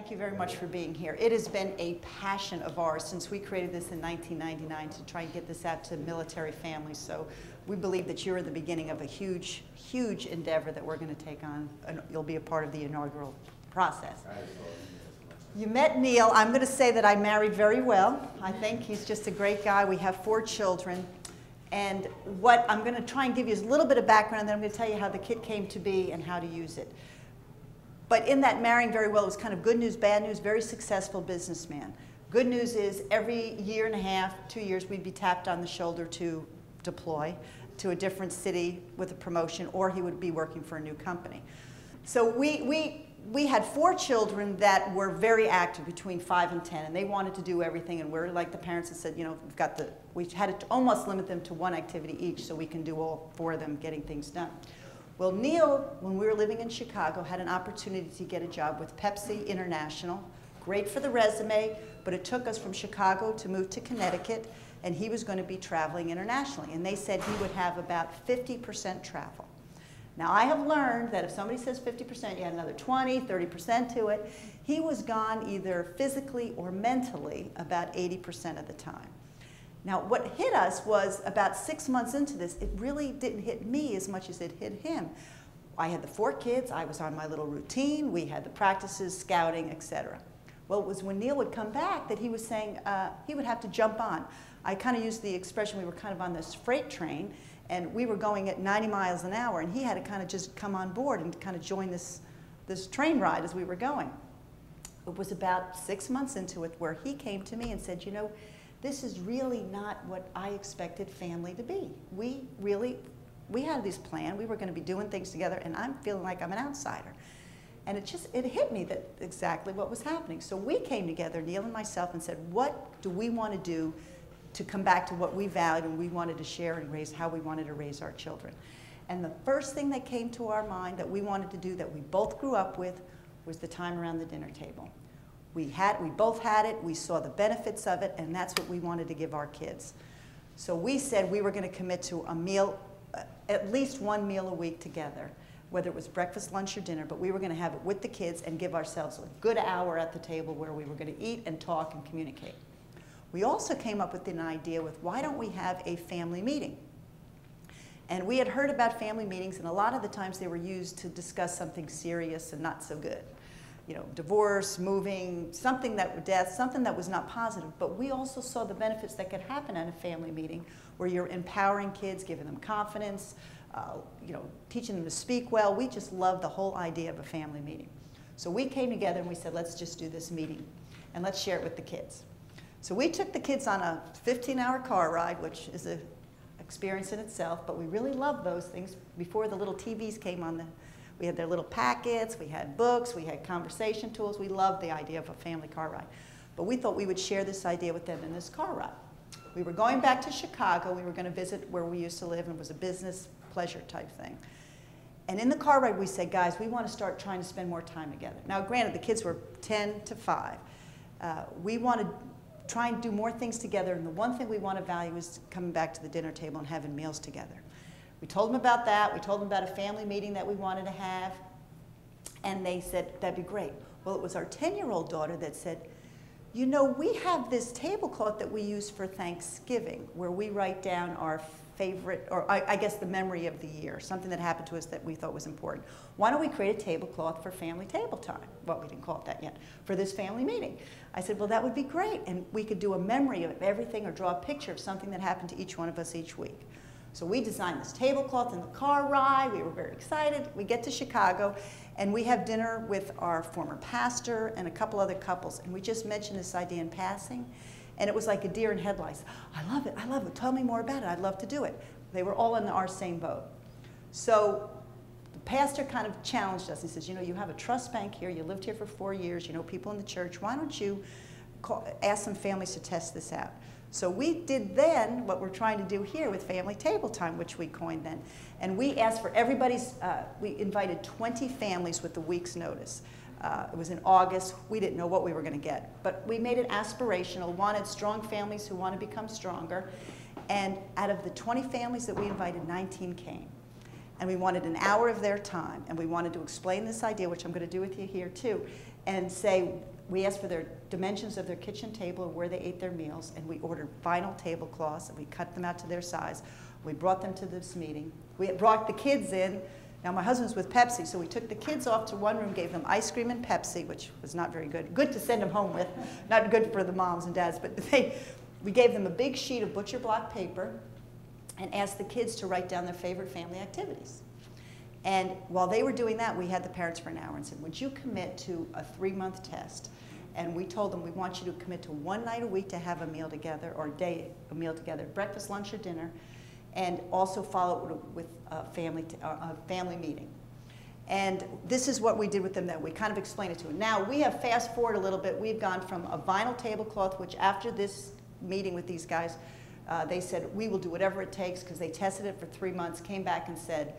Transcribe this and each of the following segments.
Thank you very much for being here. It has been a passion of ours since we created this in 1999 to try and get this out to military families. So we believe that you're at the beginning of a huge, huge endeavor that we're going to take on, and you'll be a part of the inaugural process. You met Neil. I'm going to say that I married very well. I think he's just a great guy. We have 4 children. And what I'm going to try and give you is a little bit of background, and then I'm going to tell you how the kit came to be and how to use it. But in that marrying very well, it was kind of good news, bad news, very successful businessman. Good news is every year and a half, 2 years, we'd be tapped on the shoulder to deploy to a different city with a promotion, or he would be working for a new company. So we had 4 children that were very active, between 5 and 10, and they wanted to do everything, and we're like the parents that said, you know, we had to almost limit them to 1 activity each so we can do all 4 of them getting things done. Well, Neil, when we were living in Chicago, had an opportunity to get a job with Pepsi International. Great for the resume, but it took us from Chicago to move to Connecticut, and he was going to be traveling internationally. And they said he would have about 50% travel. Now, I have learned that if somebody says 50%, you add another 20, 30% to it. He was gone either physically or mentally about 80% of the time. Now, what hit us was about 6 months into this, it really didn't hit me as much as it hit him. I had the 4 kids, I was on my little routine, we had the practices, scouting, etc. Well, it was when Neil would come back that he was saying he would have to jump on. I kind of used the expression, we were kind of on this freight train, and we were going at 90 miles an hour, and he had to kind of just come on board and kind of join this train ride as we were going. It was about 6 months into it where he came to me and said, you know, this is really not what I expected family to be. We had this plan, we were going to be doing things together, and I'm feeling like I'm an outsider. And it hit me that exactly what was happening. So we came together, Neil and myself, and said, what do we want to do to come back to what we valued and we wanted to share and raise, how we wanted to raise our children. And the first thing that came to our mind that we wanted to do that we both grew up with was the time around the dinner table. We both had it, we saw the benefits of it, and that's what we wanted to give our kids. So we said we were going to commit to a meal, at least 1 meal a week together, whether it was breakfast, lunch, or dinner, but we were going to have it with the kids and give ourselves a good hour at the table where we were going to eat and talk and communicate. We also came up with an idea with, why don't we have a family meeting? And we had heard about family meetings, and a lot of the times they were used to discuss something serious and not so good. You know, divorce, moving, death, something that was not positive. But we also saw the benefits that could happen at a family meeting where you're empowering kids, giving them confidence, you know, teaching them to speak well. We just loved the whole idea of a family meeting. So we came together and we said, let's just do this meeting and let's share it with the kids. So we took the kids on a 15-hour car ride, which is an experience in itself, but we really loved those things. Before the little TVs came on, we had their little packets, we had books, we had conversation tools. We loved the idea of a family car ride. But we thought we would share this idea with them in this car ride. We were going back to Chicago. We were going to visit where we used to live, and it was a business pleasure type thing. And in the car ride, we said, guys, we want to start trying to spend more time together. Now, granted, the kids were 10 to 5. We want to try and do more things together, and the one thing we want to value is coming back to the dinner table and having meals together. We told them about that. We told them about a family meeting that we wanted to have, and they said, that'd be great. Well, it was our 10-year-old daughter that said, you know, we have this tablecloth that we use for Thanksgiving where we write down our favorite, or I guess the memory of the year, something that happened to us that we thought was important. Why don't we create a tablecloth for family table time? Well, we didn't call it that yet, for this family meeting. I said, well, that would be great, and we could do a memory of everything or draw a picture of something that happened to each one of us each week. So we designed this tablecloth in the car ride. We were very excited. We get to Chicago, and we have dinner with our former pastor and a couple other couples, and we just mentioned this idea in passing, and it was like a deer in headlights. I love it, tell me more about it, I'd love to do it. They were all in our same boat. So the pastor kind of challenged us. He says, you know, you have a trust bank here, you lived here for 4 years, you know people in the church, why don't you ask some families to test this out? So we did then what we're trying to do here with family table time, which we coined then. And we asked for everybody's, we invited 20 families with a week's notice. It was in August. We didn't know what we were going to get. But we made it aspirational, wanted strong families who want to become stronger. And out of the 20 families that we invited, 19 came. And we wanted an hour of their time. And we wanted to explain this idea, which I'm going to do with you here too. and say, we asked for their dimensions of their kitchen table or where they ate their meals, and we ordered vinyl tablecloths, and we cut them out to their size. We brought them to this meeting. We brought the kids in. Now, my husband's with Pepsi, so we took the kids off to one room, gave them ice cream and Pepsi, which was not very good. Good to send them home with, not good for the moms and dads, but we gave them a big sheet of butcher block paper and asked the kids to write down their favorite family activities. And while they were doing that, we had the parents for an hour and said, would you commit to a 3-month test? And we told them, we want you to commit to one night a week to have a meal together, or a meal together, breakfast, lunch, or dinner, and also follow it with a family meeting. And this is what we did with them then. We kind of explained it to them. Now, we have fast forward a little bit. We've gone from a vinyl tablecloth, which after this meeting with these guys, they said, we will do whatever it takes, because they tested it for 3 months, came back and said,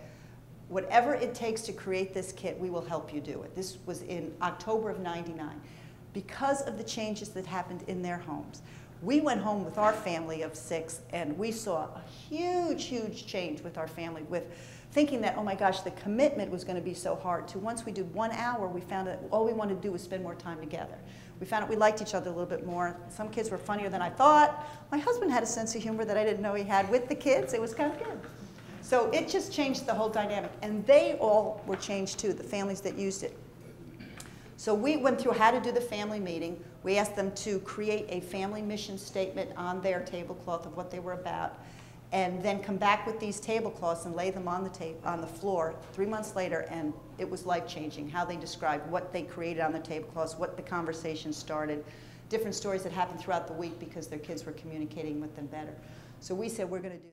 whatever it takes to create this kit, we will help you do it. This was in October of '99. Because of the changes that happened in their homes, we went home with our family of 6, and we saw a huge, huge change with our family, with thinking that, oh my gosh, the commitment was going to be so hard, to once we did 1 hour, we found that all we wanted to do was spend more time together. We found out we liked each other a little bit more. Some kids were funnier than I thought. My husband had a sense of humor that I didn't know he had with the kids. It was kind of good. So it just changed the whole dynamic. And they all were changed too, the families that used it. So we went through how to do the family meeting. We asked them to create a family mission statement on their tablecloth of what they were about, and then come back with these tablecloths and lay them on the floor 3 months later, and it was life-changing, how they described what they created on the tablecloths, what the conversation started, different stories that happened throughout the week because their kids were communicating with them better. So we said, we're going to do